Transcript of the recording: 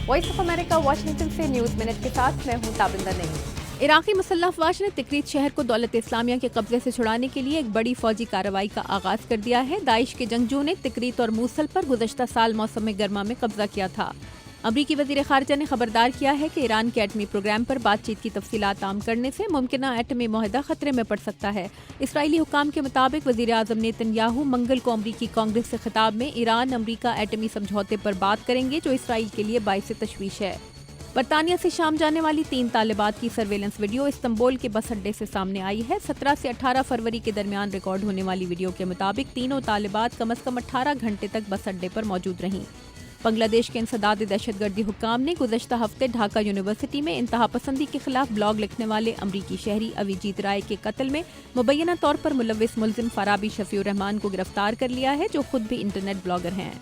Voice of America Washington से news minute के साथ मैं हूं ताबिंदा नईम। इराक़ी मुसल्लह अफ़वाज ने तिकरीत शहर को दौलत इस्लामिया के कब्जे से छुड़ाने के लिए एक बड़ी फौजी कार्रवाई का आगाज़ कर दिया है। दाइश के जंगजू ने तिकरीत और मूसल पर गुज़श्ता साल मौसम गर्मा में कब्जा किया था। अमरीकी वज़ीर ख़ारिजा ने खबरदार किया है कि ईरान के एटमी प्रोग्राम पर बातचीत की तफसीलात आम करने से मुमकिना एटमी मुआहदा खतरे में पड़ सकता है। इसराइली हुकाम के मुताबिक वज़ीर आज़म नेतन्याहू मंगल को अमरीकी कांग्रेस से खिताब में ईरान अमरीका एटमी समझौते पर बात करेंगे, जो इसराइल के लिए बाइस तशवीश है। बरतानिया से शाम जाने वाली 3 तालिबात की सर्वेलेंस वीडियो इस्तांबुल के बस अड्डे से सामने आई है। 17 से 18 फरवरी के दरमियान रिकॉर्ड होने वाली वीडियो के मुताबिक तीनों तालिबात कम से कम 18 घंटे तक बस अड्डे पर मौजूद रहीं। बांग्लादेश के इंसदाद दहशतगर्दी हुक्काम ने गुज़श्ता हफ्ते ढाका यूनिवर्सिटी में इंतहा पसंदी के खिलाफ ब्लॉग लिखने वाले अमरीकी शहरी अविजीत राय के कत्ल में मुबैना तौर पर मुलव्विस मुल्जिम फराबी शफीउर रहमान को गिरफ्तार कर लिया है, जो खुद भी इंटरनेट ब्लॉगर हैं।